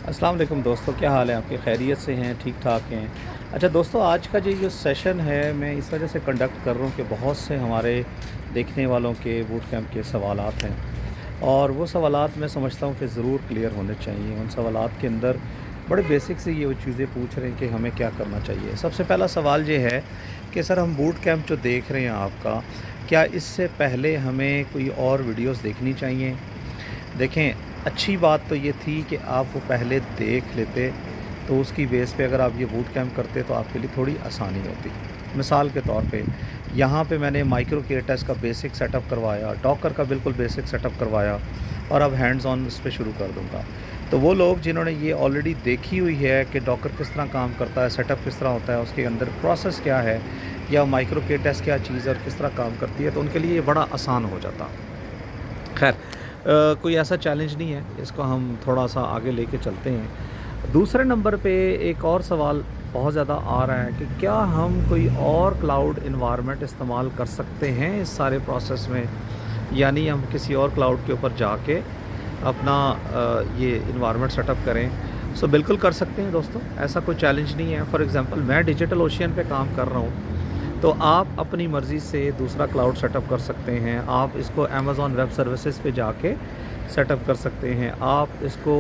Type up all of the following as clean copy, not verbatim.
अस्सलाम वालेकुम दोस्तों, क्या हाल है आपके? खैरियत से हैं, ठीक ठाक हैं? अच्छा दोस्तों, आज का जो सेशन है मैं इस वजह से कंडक्ट कर रहा हूँ कि बहुत से हमारे देखने वालों के बूट कैंप के सवालात हैं और वो सवालात मैं समझता हूँ कि ज़रूर क्लियर होने चाहिए। उन सवालात के अंदर बड़े बेसिक से ये वो चीज़ें पूछ रहे हैं कि हमें क्या करना चाहिए। सबसे पहला सवाल ये है कि सर, हम बूट कैंप जो देख रहे हैं आपका, क्या इससे पहले हमें कोई और वीडियोज़ देखनी चाहिए? देखें, अच्छी बात तो ये थी कि आप वो पहले देख लेते, तो उसकी बेस पे अगर आप ये बूट कैंप करते तो आपके लिए थोड़ी आसानी होती। मिसाल के तौर पे यहाँ पे मैंने माइक्रो के टेस्ट का बेसिक सेटअप करवाया, डॉकर का बिल्कुल बेसिक सेटअप करवाया और अब हैंड्स ऑन इस पे शुरू कर दूँगा। तो वो लोग जिन्होंने ये ऑलरेडी देखी हुई है कि डॉकर किस तरह काम करता है, सेटअप किस तरह होता है, उसके अंदर प्रोसेस क्या है, या माइक्रो के टेस्ट क्या चीज़ है और किस तरह काम करती है, तो उनके लिए ये बड़ा आसान हो जाता। खैर, कोई ऐसा चैलेंज नहीं है, इसको हम थोड़ा सा आगे लेके चलते हैं। दूसरे नंबर पे एक और सवाल बहुत ज़्यादा आ रहा है कि क्या हम कोई और क्लाउड इन्वायरमेंट इस्तेमाल कर सकते हैं इस सारे प्रोसेस में, यानी हम किसी और क्लाउड के ऊपर जाके अपना ये इन्वायरमेंट सेटअप करें। सो बिल्कुल कर सकते हैं दोस्तों, ऐसा कोई चैलेंज नहीं है। फॉर एग्ज़ाम्पल, मैं डिजिटल ओशियन पे काम कर रहा हूँ, तो आप अपनी मर्ज़ी से दूसरा क्लाउड सेटअप कर सकते हैं। आप इसको अमेज़ॉन वेब सर्विसेज पे जाके सेटअप कर सकते हैं। आप इसको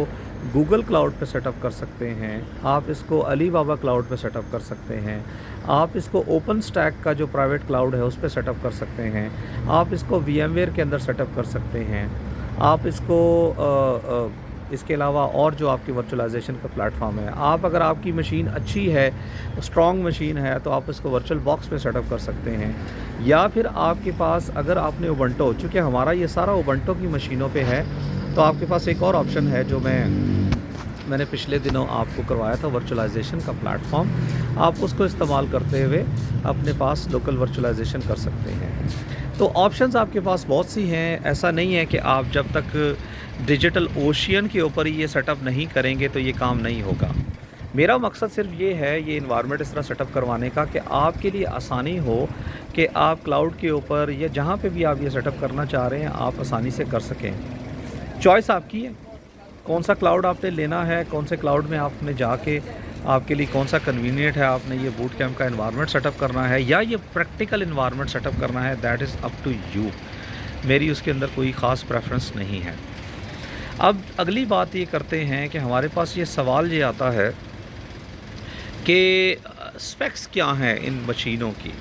गूगल क्लाउड पे सेटअप कर सकते हैं। आप इसको अलीबाबा क्लाउड पे सेटअप कर सकते हैं। आप इसको ओपन स्टैक का जो प्राइवेट क्लाउड है उस पे सेटअप कर सकते हैं। आप इसको वीएमवेयर के अंदर सेटअप कर सकते हैं। आप इसको इसके अलावा और जो आपकी वर्चुअलाइजेशन का प्लेटफॉर्म है, आप अगर आपकी मशीन अच्छी है, स्ट्रॉन्ग मशीन है, तो आप इसको वर्चुअल बॉक्स में सेटअप कर सकते हैं। या फिर आपके पास, अगर आपने उबंटो, चूँकि हमारा ये सारा उबंटो की मशीनों पे है, तो आपके पास एक और ऑप्शन है जो मैंने पिछले दिनों आपको करवाया था, वर्चुअलाइजेशन का प्लेटफॉर्म। आप उसको इस्तेमाल करते हुए अपने पास लोकल वर्चुअलाइजेशन कर सकते हैं। तो ऑप्शंस आपके पास बहुत सी हैं। ऐसा नहीं है कि आप जब तक डिजिटल ओशियन के ऊपर ही ये सेटअप नहीं करेंगे तो ये काम नहीं होगा। मेरा मकसद सिर्फ ये है, ये इन्वायरमेंट इस तरह सेटअप करवाने का कि आपके लिए आसानी हो कि आप क्लाउड के ऊपर या जहाँ पे भी आप ये सेटअप करना चाह रहे हैं, आप आसानी से कर सकें। चॉइस आपकी है, कौन सा क्लाउड आपने लेना है, कौन से क्लाउड में आपने जाके, आपके लिए कौन सा कन्वीनियंट है, आपने ये बूट कैंप का इन्वायरमेंट सेटअप करना है या ये प्रैक्टिकल इन्वायरमेंट सेटअप करना है, that is up to you. मेरी उसके अंदर कोई ख़ास प्रेफरेंस नहीं है। अब अगली बात ये करते हैं कि हमारे पास ये सवाल ये आता है कि स्पेक्स क्या हैं इन मशीनों की।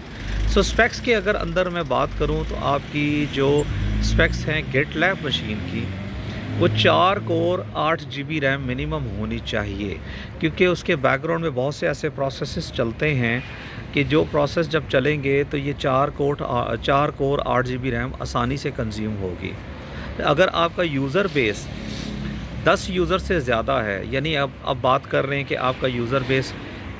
सो स्पेक्स के अगर अंदर मैं बात करूं तो आपकी जो स्पेक्स हैं गेटलैब मशीन की, वो 4 कोर 8 GB रैम मिनिमम होनी चाहिए, क्योंकि उसके बैकग्राउंड में बहुत से ऐसे प्रोसेसेस चलते हैं कि जो प्रोसेस जब चलेंगे तो ये 4 कोर 8 GB रैम आसानी से कंज्यूम होगी। अगर आपका यूज़र बेस 10 यूज़र से ज़्यादा है, यानी अब बात कर रहे हैं कि आपका यूज़र बेस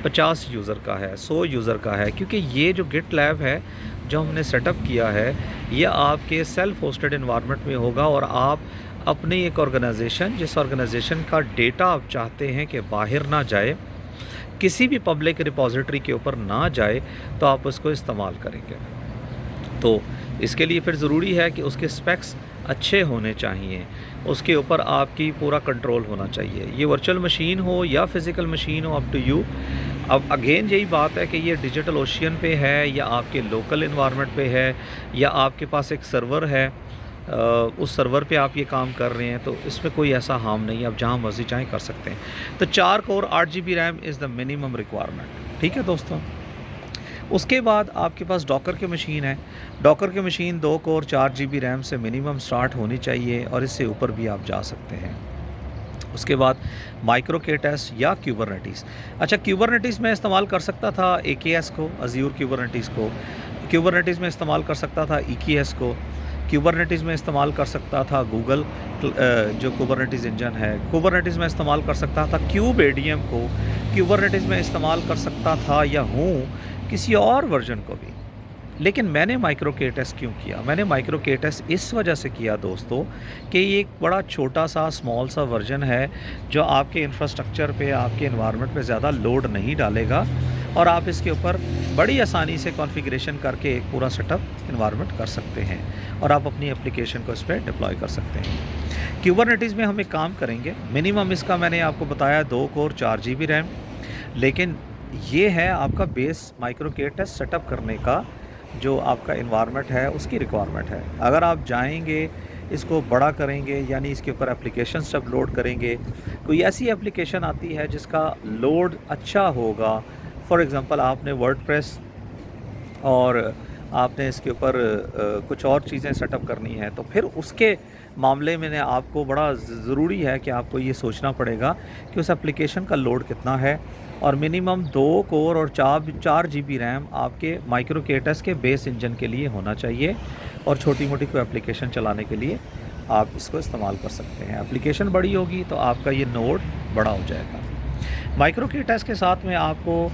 50 यूज़र का है, 100 यूज़र का है, क्योंकि ये जो गिटलैब है जो हमने सेटअप किया है, ये आपके सेल्फ होस्टेड इन्वायरमेंट में होगा और आप अपनी एक ऑर्गेनाइजेशन, जिस ऑर्गेनाइजेशन का डेटा आप चाहते हैं कि बाहर ना जाए, किसी भी पब्लिक रिपॉजिटरी के ऊपर ना जाए, तो आप उसको इस्तेमाल करेंगे। तो इसके लिए फिर ज़रूरी है कि उसके स्पेक्स अच्छे होने चाहिए, उसके ऊपर आपकी पूरा कंट्रोल होना चाहिए। ये वर्चुअल मशीन हो या फिज़िकल मशीन हो, अप टू यू। अब अगेन यही बात है कि ये डिजिटल ओशियन पे है या आपके लोकल इन्वायरमेंट पे है या आपके पास एक सर्वर है, उस सर्वर पे आप ये काम कर रहे हैं, तो इसमें कोई ऐसा हार्म नहीं है, आप जहाँ मर्ज़ी चाहें कर सकते हैं। तो 4 core 8 GB RAM is the minimum requirement. ठीक है दोस्तों। उसके बाद आपके पास डॉकर की मशीन है। डॉकर की मशीन 2 कोर 4 GB रैम से मिनिमम स्टार्ट होनी चाहिए और इससे ऊपर भी आप जा सकते हैं। उसके बाद माइक्रो के टेस्ट या क्यूबरनेटिस। अच्छा, क्यूबरनेटिस में इस्तेमाल कर सकता था AKS को, अज़ूर क्यूबरनेटिस को। क्यूबरनेटिस में इस्तेमाल कर सकता था EKS को। क्यूबरनेटिस में इस्तेमाल कर सकता था गूगल जो कुबरनेटिस इंजन है। कुबरनेटिस में इस्तेमाल कर सकता था क्यूब ADM को। क्यूबरनेटिस में इस्तेमाल कर सकता था या हूँ किसी और वर्जन को भी। लेकिन मैंने माइक्रो के टेस्ट क्यों किया? मैंने माइक्रो के टेस्ट इस वजह से किया दोस्तों कि ये एक बड़ा छोटा सा स्मॉल सा वर्जन है जो आपके इंफ्रास्ट्रक्चर पे, आपके इन्वायरमेंट पे ज़्यादा लोड नहीं डालेगा और आप इसके ऊपर बड़ी आसानी से कॉन्फ़िगरेशन करके एक पूरा सेटअप इन्वायरमेंट कर सकते हैं और आप अपनी एप्लीकेशन को इस पर डिप्लॉय कर सकते हैं। क्यूबरनेटिस में हम एक काम करेंगे, मिनिमम इसका मैंने आपको बताया 2 कोर 4 GB रैम, लेकिन ये है आपका बेस माइक्रो के टेस्ट सेटअप करने का जो आपका इन्वायरमेंट है उसकी रिक्वायरमेंट है। अगर आप जाएंगे इसको बड़ा करेंगे, यानी इसके ऊपर एप्लीकेशन सब लोड करेंगे, कोई ऐसी एप्लीकेशन आती है जिसका लोड अच्छा होगा, फॉर एग्ज़ाम्पल आपने वर्डप्रेस और आपने इसके ऊपर कुछ और चीज़ें सेटअप करनी है, तो फिर उसके मामले में ने आपको बड़ा ज़रूरी है कि आपको ये सोचना पड़ेगा कि उस एप्लीकेशन का लोड कितना है, और मिनिमम 2 कोर और 4 GB रैम आपके माइक्रो के टेस्ट के बेस इंजन के लिए होना चाहिए, और छोटी मोटी कोई एप्लीकेशन चलाने के लिए आप इसको इस्तेमाल कर सकते हैं। एप्लीकेशन बड़ी होगी तो आपका ये नोड बड़ा हो जाएगा। माइक्रो के टेस्ट के साथ में आपको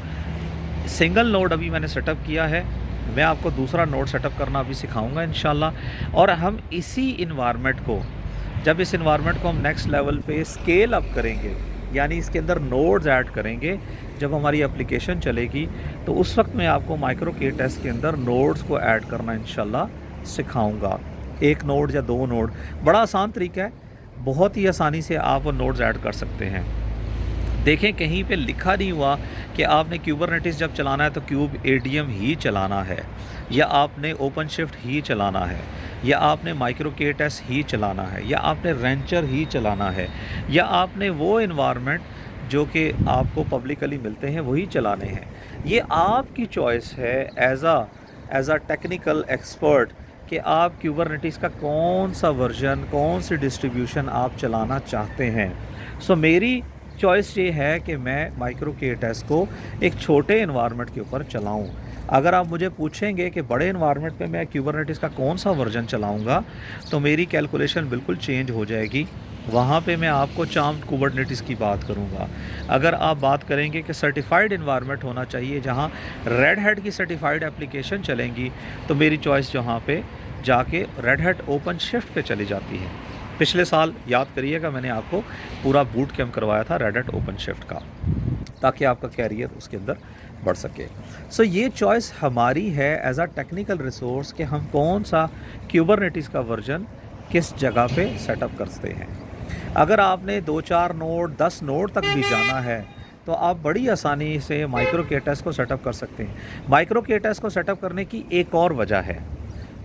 सिंगल नोड अभी मैंने सेटअप किया है, मैं आपको दूसरा नोड सेटअप करना अभी सिखाऊंगा इंशाल्लाह। और हम इसी इन्वायरमेंट को, जब इस इन्वायरमेंट को हम नेक्स्ट लेवल पे स्केल अप करेंगे, यानी इसके अंदर नोड्स ऐड करेंगे, जब हमारी एप्लीकेशन चलेगी, तो उस वक्त मैं आपको माइक्रो के टेस्ट के अंदर नोड्स को ऐड करना इंशाल्लाह सिखाऊंगा। 1 नोड या 2 नोड, बड़ा आसान तरीका है, बहुत ही आसानी से आप वो नोड्स ऐड कर सकते हैं। देखें कहीं पे लिखा नहीं हुआ कि आपने क्यूबरनेटिस जब चलाना है तो क्यूब एडीएम ही चलाना है, या आपने ओपन शिफ्ट ही चलाना है, या आपने माइक्रो के टेस्ट ही चलाना है, या आपने रेंचर ही चलाना है, या आपने वो इन्वायरमेंट जो कि आपको पब्लिकली मिलते हैं वही चलाने हैं। ये आपकी चॉइस है एज अ टेक्निकल एक्सपर्ट कि आप क्यूबरनेटिस का कौन सा वर्जन, कौन सी डिस्ट्रीब्यूशन आप चलाना चाहते हैं। सो मेरी चॉइस ये है कि मैं माइक्रो के टेस्ट को एक छोटे इन्वायरमेंट के ऊपर चलाऊं। अगर आप मुझे पूछेंगे कि बड़े इन्वायरमेंट पे मैं क्यूबरनेटिस का कौन सा वर्जन चलाऊंगा, तो मेरी कैलकुलेशन बिल्कुल चेंज हो जाएगी। वहाँ पे मैं आपको चार्म्ड कुबरनेटिस की बात करूँगा। अगर आप बात करेंगे कि सर्टिफाइड इन्वायरमेंट होना चाहिए जहाँ रेड हैट की सर्टिफाइड एप्लीकेशन चलेंगी, तो मेरी चॉइस जहाँ पे जाके रेड हैट ओपन शिफ्ट पे चली जाती है। पिछले साल याद करिएगा मैंने आपको पूरा बूट कैंप करवाया था रेड हैट ओपन शिफ्ट का, ताकि आपका कैरियर उसके अंदर बढ़ सके। सो ये चॉइस हमारी है एज अ टेक्निकल रिसोर्स कि हम कौन सा क्यूबरनेटिस का वर्जन किस जगह पे सेटअप करते हैं। अगर आपने 2-4 नोड 10 नोड तक भी जाना है तो आप बड़ी आसानी से माइक्रो के टेस्ट को सेटअप कर सकते हैं। माइक्रो के टेस्ट को सेटअप करने की एक और वजह है,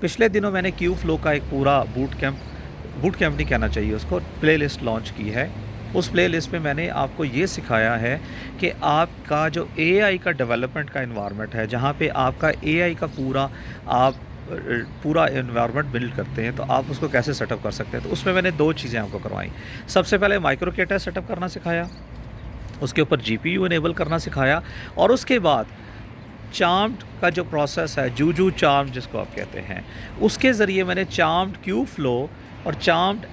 पिछले दिनों मैंने क्यू फ्लो का एक पूरा बूट कैंप नहीं कहना चाहिए उसको, प्लेलिस्ट लॉन्च की है। उस प्लेलिस्ट पे मैंने आपको ये सिखाया है कि आपका जो एआई का डेवलपमेंट का इन्वायरमेंट है, जहाँ पे आपका एआई का पूरा इन्वायरमेंट बिल्ड करते हैं, तो आप उसको कैसे सेटअप कर सकते हैं। तो उसमें मैंने 2 चीज़ें आपको करवाई। सबसे पहले माइक्रो के टेस्ट सेटअप करना सिखाया, उसके ऊपर जीपीयू इनेबल करना सिखाया, और उसके बाद चार्म्ड का जो प्रोसेस है, जूजू चार्म जिसको आप कहते हैं, उसके ज़रिए मैंने चार्म्ड क्यू फ्लो और चार्म्ड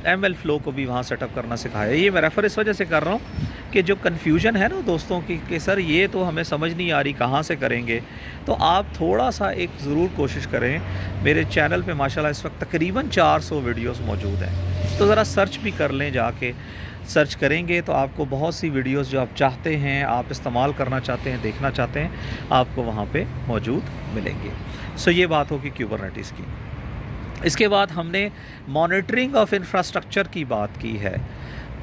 एमएल फ्लो को भी वहाँ सेटअप करना सिखाया। ये मैं रेफ़र इस वजह से कर रहा हूँ कि जो कन्फ्यूजन है ना दोस्तों की कि सर ये तो हमें समझ नहीं आ रही कहाँ से करेंगे, तो आप थोड़ा सा एक ज़रूर कोशिश करें। मेरे चैनल पे माशाल्लाह इस वक्त तकरीबन 400 वीडियोस मौजूद हैं, तो ज़रा सर्च भी कर लें, जाके सर्च करेंगे तो आपको बहुत सी वीडियोस जो आप चाहते हैं, आप इस्तेमाल करना चाहते हैं, देखना चाहते हैं, आपको वहाँ पे मौजूद मिलेंगे। सो ये बात होगी क्यूबरनेटिस की। इसके बाद हमने मॉनिटरिंग ऑफ इंफ्रास्ट्रक्चर की बात की है।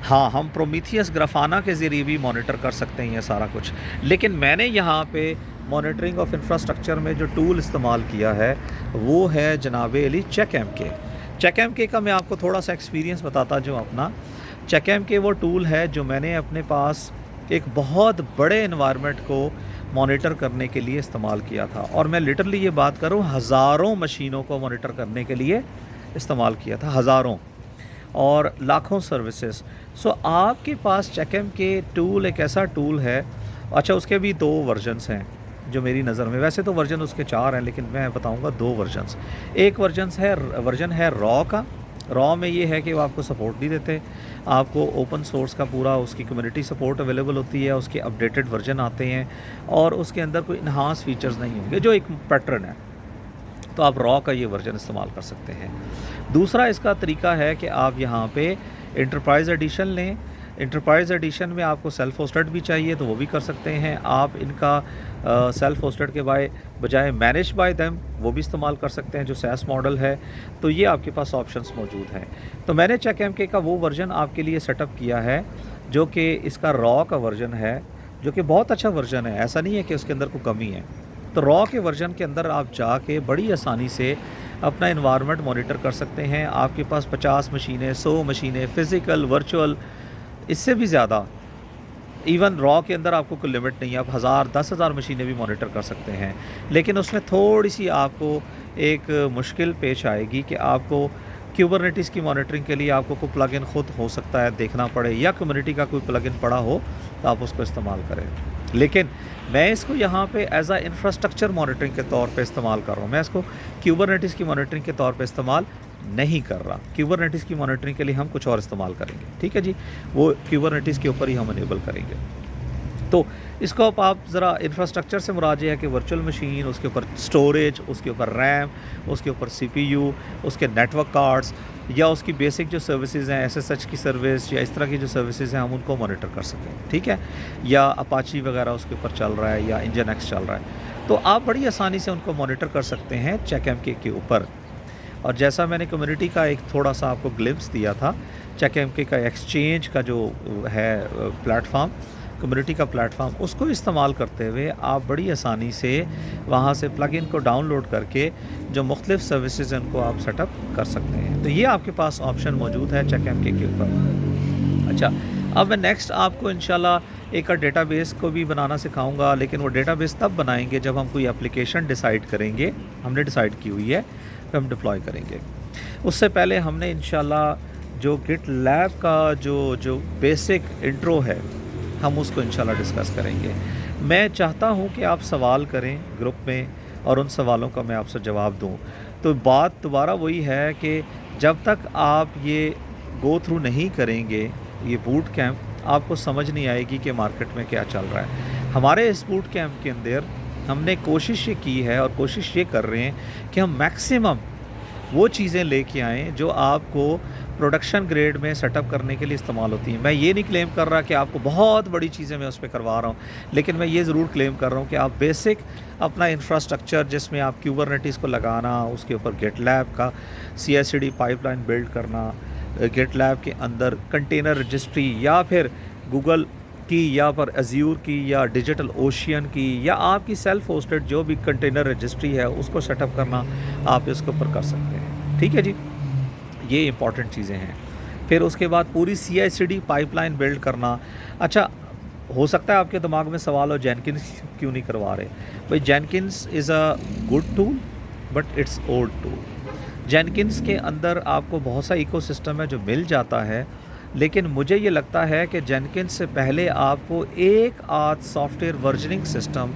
हाँ, हम प्रोमीथियस ग्राफाना के ज़रिए भी मॉनिटर कर सकते हैं ये सारा कुछ, लेकिन मैंने यहाँ पे मॉनिटरिंग ऑफ इंफ्रास्ट्रक्चर में जो टूल इस्तेमाल किया है वो है जनाबे अली चेकएमके। चेकएमके का मैं आपको थोड़ा सा एक्सपीरियंस बताता जो अपना। चेकएमके वो टूल है जो मैंने अपने पास एक बहुत बड़े इन्वायरमेंट को मॉनिटर करने के लिए इस्तेमाल किया था, और मैं लिटरली ये बात करूँ हज़ारों मशीनों को मॉनिटर करने के लिए इस्तेमाल किया था, हज़ारों और लाखों सर्विसेज। सो आपके पास चेकएमके टूल एक ऐसा टूल है, अच्छा उसके भी 2 वर्जन्स हैं जो मेरी नज़र में, वैसे तो वर्जन उसके 4 हैं लेकिन मैं बताऊंगा 2 वर्जन्स। एक वर्जन है रॉ का। रॉ में ये है कि वो आपको सपोर्ट नहीं देते, आपको ओपन सोर्स का पूरा उसकी कम्युनिटी सपोर्ट अवेलेबल होती है, उसके अपडेटेड वर्जन आते हैं और उसके अंदर कोई इन्हांस फीचर्स नहीं होंगे, जो एक पैटर्न है। तो आप रॉ का ये वर्जन इस्तेमाल कर सकते हैं। दूसरा इसका तरीका है कि आप यहाँ पे इंटरप्राइज एडिशन लें। इंटरप्राइज़ एडिशन में आपको सेल्फ होस्टेड भी चाहिए तो वो भी कर सकते हैं आप। इनका सेल्फ होस्टेड के बजाय मैनेज बाय देम वो भी इस्तेमाल कर सकते हैं जो SaaS मॉडल है। तो ये आपके पास ऑप्शंस मौजूद हैं। तो मैंने CheckMK का वो वर्जन आपके लिए सेटअप किया है जो कि इसका रॉ का वर्जन है, जो कि बहुत अच्छा वर्जन है, ऐसा नहीं है कि उसके अंदर कोई कमी है। तो रॉ के वर्जन के अंदर आप जाके बड़ी आसानी से अपना इन्वायरमेंट मॉनिटर कर सकते हैं। आपके पास 50 मशीनें, 100 मशीनें, फ़िज़िकल, वर्चुअल, इससे भी ज़्यादा, इवन रॉ के अंदर आपको कोई लिमिट नहीं है। आप 1000 10,000 मशीनें भी मॉनिटर कर सकते हैं। लेकिन उसमें थोड़ी सी आपको एक मुश्किल पेश आएगी कि आपको क्यूबरनेटिस की मॉनिटरिंग के लिए आपको कोई प्लगइन खुद हो सकता है देखना पड़े, या कम्युनिटी का कोई प्लगइन पड़ा हो तो आप उसको इस्तेमाल करें। लेकिन मैं इसको यहाँ पे एज आ इंफ्रास्ट्रक्चर मॉनिटरिंग के तौर पे इस्तेमाल कर रहा हूँ। मैं इसको क्यूबरनेटिस की मॉनिटरिंग के तौर पे इस्तेमाल नहीं कर रहा। क्यूबरनेटिस की मॉनिटरिंग के लिए हम कुछ और इस्तेमाल करेंगे, ठीक है जी। वो क्यूबरनेटिस के ऊपर ही हम इनेबल करेंगे। तो इसको अब आप ज़रा इंफ्रास्ट्रक्चर से मुराद है कि वर्चुअल मशीन, उसके ऊपर स्टोरेज, उसके ऊपर रैम, उसके ऊपर CPU, उसके नेटवर्क कार्ड्स, या उसकी बेसिक जो सर्विसेज हैं SSH की सर्विस या इस तरह की जो सर्विसेज हैं हम उनको मॉनिटर कर सकें, ठीक है। या अपाची वगैरह उसके ऊपर चल रहा है या NGINX चल रहा है, तो आप बड़ी आसानी से उनको मॉनिटर कर सकते हैं CheckMK के ऊपर। और जैसा मैंने कम्युनिटी का एक थोड़ा सा आपको ग्लिम्स दिया था, CheckMK का एक्सचेंज का जो है प्लेटफॉर्म, कम्युनिटी का प्लेटफॉर्म, उसको इस्तेमाल करते हुए आप बड़ी आसानी से वहाँ से प्लगइन को डाउनलोड करके जो मुख्तलिफ़ सर्विसेज हैं उनको आप सेटअप कर सकते हैं। तो ये आपके पास ऑप्शन मौजूद है CheckMK के ऊपर। अच्छा, अब मैं नेक्स्ट आपको इंशाल्लाह एक डेटाबेस को भी बनाना सिखाऊंगा, लेकिन वो डेटाबेस तब बनाएंगे जब हम कोई एप्लीकेशन डिसाइड करेंगे, हमने डिसाइड की हुई है, फिर हम डिप्लॉय करेंगे। उससे पहले हमने इंशाल्लाह जो GitLab का जो बेसिक इंट्रो है हम उसको इंशाल्लाह डिस्कस करेंगे। मैं चाहता हूँ कि आप सवाल करें ग्रुप में और उन सवालों का मैं आपसे जवाब दूँ। तो बात दोबारा वही है कि जब तक आप ये गो थ्रू नहीं करेंगे ये बूट कैंप, आपको समझ नहीं आएगी कि मार्केट में क्या चल रहा है। हमारे इस बूट कैंप के अंदर हमने कोशिश ये की है और कोशिश ये कर रहे हैं कि हम मैक्सिमम वो चीज़ें लेके आएँ जो आपको प्रोडक्शन ग्रेड में सेटअप करने के लिए इस्तेमाल होती हैं। मैं ये नहीं क्लेम कर रहा कि आपको बहुत बड़ी चीज़ें मैं उस पर करवा रहा हूँ, लेकिन मैं ये ज़रूर क्लेम कर रहा हूँ कि आप बेसिक अपना इंफ्रास्ट्रक्चर जिसमें आप क्यूबरनेटिस को लगाना, उसके ऊपर GitLab का CI/CD पाइपलाइन बिल्ड करना, GitLab के अंदर कंटेनर रजिस्ट्री, या फिर गूगल की या पर अज्यूर की या डिजिटल ओशियन की या आपकी सेल्फ होस्टेड जो भी कंटेनर रजिस्ट्री है उसको सेटअप करना आप इसके ऊपर कर सकते हैं, ठीक है जी। ये इंपॉर्टेंट चीज़ें हैं। फिर उसके बाद पूरी CI/CD पाइपलाइन बिल्ड करना। अच्छा, हो सकता है आपके दिमाग में सवाल हो जेनकिंस क्यों नहीं करवा रहे। भाई Jenkins is a good tool but it's old tool. Jenkins के अंदर आपको बहुत सा इकोसिस्टम है जो मिल जाता है, लेकिन मुझे ये लगता है कि जेनकिंस से पहले आपको एक आध सॉफ्टवेयर वर्जनिंग सिस्टम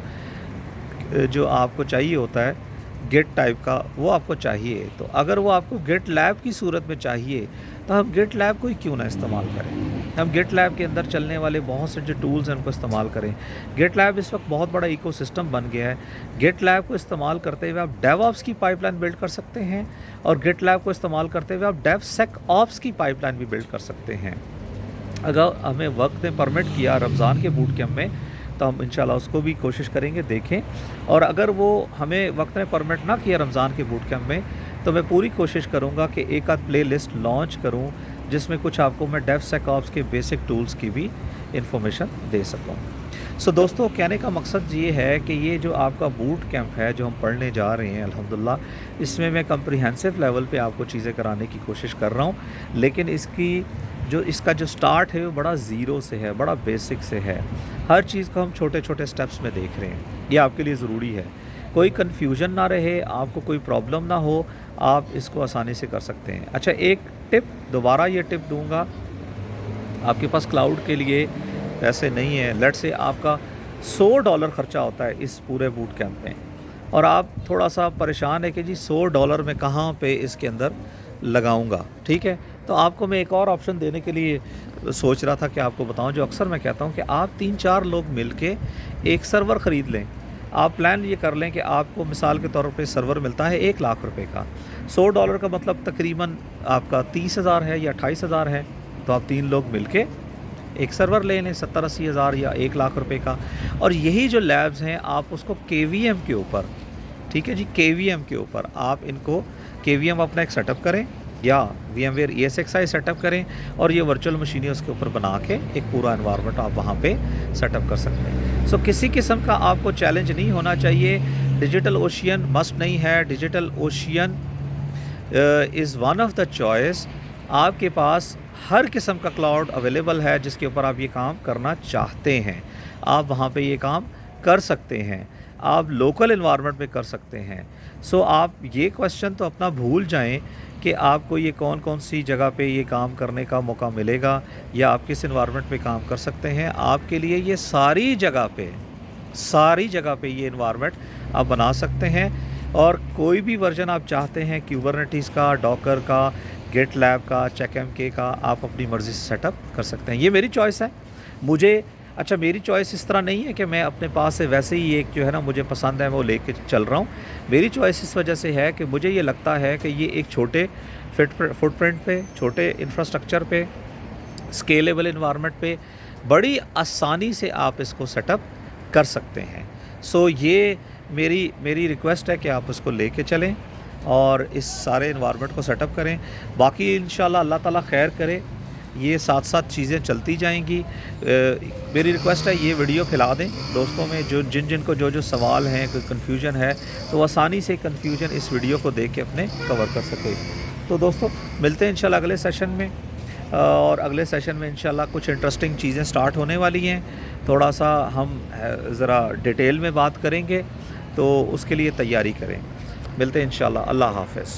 जो आपको चाहिए होता है गिट टाइप का, वो आपको चाहिए। तो अगर वो आपको GitLab की सूरत में चाहिए तो हम GitLab को ही क्यों ना इस्तेमाल करें। हम GitLab के अंदर चलने वाले बहुत से जो टूल्स हैं उनको इस्तेमाल करें। GitLab इस वक्त बहुत बड़ा इकोसिस्टम बन गया है। GitLab को इस्तेमाल करते हुए आप DevOps की पाइपलाइन बिल्ड कर सकते हैं, और GitLab को इस्तेमाल करते हुए आप DevSecOps की पाइपलाइन भी बिल्ड कर सकते हैं। अगर हमें वक्त ने परमिट किया रमज़ान के बूट कैंप में तो हम इंशाल्लाह उसको भी कोशिश करेंगे देखें, और अगर वो हमें वक्त ने परमिट ना किया रमज़ान के बूट कैंप में तो मैं पूरी कोशिश करूँगा कि एक आध प्ले लिस्ट लॉन्च करूँ जिसमें कुछ आपको मैं DevSecOps के बेसिक टूल्स की भी इंफॉर्मेशन दे सकूँ। सो दोस्तों, कहने का मकसद ये है कि ये जो आपका बूट कैंप है जो हम पढ़ने जा रहे हैं अल्हम्दुलिल्लाह, इसमें मैं कम्प्रिहेंसिव लेवल पे आपको चीज़ें कराने की कोशिश कर रहा हूँ, लेकिन इसका जो स्टार्ट है वो बड़ा ज़ीरो से है, बड़ा बेसिक से है। हर चीज़ को हम छोटे छोटे स्टेप्स में देख रहे हैं, ये आपके लिए ज़रूरी है। कोई कन्फ्यूजन ना रहे, आपको कोई प्रॉब्लम ना हो, आप इसको आसानी से कर सकते हैं। अच्छा, एक टिप, दोबारा ये टिप दूंगा, आपके पास क्लाउड के लिए पैसे नहीं है, लेट्स से आपका $100 ख़र्चा होता है इस पूरे बूट कैंप में, और आप थोड़ा सा परेशान है कि जी $100 में कहाँ पे इसके अंदर लगाऊंगा, ठीक है। तो आपको मैं एक और ऑप्शन देने के लिए सोच रहा था कि आपको बताऊं, जो अक्सर मैं कहता हूं कि आप 3-4 लोग मिलके एक सर्वर ख़रीद लें। आप प्लान ये कर लें कि आपको मिसाल के तौर पे सर्वर मिलता है 1 लाख रुपए का, $100 का मतलब तकरीबन आपका 30,000 है या 28,000 है। तो आप 3 लोग मिलके एक सर्वर ले लें 70-80 हज़ार या 1 लाख रुपए का, और यही जो लैब्स हैं आप उसको केवीएम के ऊपर, ठीक है जी, केवीएम के ऊपर आप इनको केवीएम अपना एक सेटअप करें या VMware ESXi सेटअप करें, और ये वर्चुअल मशीनें उसके ऊपर बना के एक पूरा एनवायरनमेंट आप वहाँ पे सेटअप कर सकते हैं। सो किसी किस्म का आपको चैलेंज नहीं होना चाहिए। डिजिटल ओशियन मस्ट नहीं है, digital ocean is one of the choice. आपके पास हर किस्म का क्लाउड अवेलेबल है जिसके ऊपर आप ये काम करना चाहते हैं, आप वहाँ पे ये काम कर सकते हैं, आप लोकल एनवायरनमेंट में कर सकते हैं। सो आप ये क्वेश्चन तो अपना भूल जाएं कि आपको ये कौन कौन सी जगह पे ये काम करने का मौका मिलेगा या आप किस एनवायरनमेंट में काम कर सकते हैं। आपके लिए ये सारी जगह पे ये एनवायरनमेंट आप बना सकते हैं, और कोई भी वर्जन आप चाहते हैं क्यूबरनेटीज़ का, डॉकर का, गिटलैब का, चेकएमके का, आप अपनी मर्ज़ी से सेटअप कर सकते हैं। ये मेरी चॉइस है। मेरी चॉइस इस तरह नहीं है कि मैं अपने पास से वैसे ही एक जो है ना मुझे पसंद है मैं वो लेके चल रहा हूँ। मेरी चॉइस इस वजह से है कि मुझे ये लगता है कि ये एक छोटे फुटप्रिंट पे, छोटे इंफ्रास्ट्रक्चर पे, स्केलेबल एनवायरनमेंट पे बड़ी आसानी से आप इसको सेटअप कर सकते हैं। सो ये मेरी रिक्वेस्ट है कि आप उसको लेके चलें और इस सारे एनवायरनमेंट को सेटअप करें। बाकी इंशाल्लाह अल्लाह ताला खैर करे, ये साथ साथ चीज़ें चलती जाएंगी। मेरी रिक्वेस्ट है ये वीडियो फैला दें दोस्तों में, जो जिनको जो सवाल हैं, कोई कन्फ्यूजन है तो आसानी से कन्फ्यूजन इस वीडियो को देख के अपने कवर कर सके। तो दोस्तों मिलते हैं इंशाल्लाह अगले सेशन में, और अगले सेशन में इंशाल्लाह कुछ इंटरेस्टिंग चीज़ें स्टार्ट होने वाली हैं। थोड़ा सा हम ज़रा डिटेल में बात करेंगे, तो उसके लिए तैयारी करें। मिलते हैं इंशाल्लाह। अल्लाह हाफ़िज़।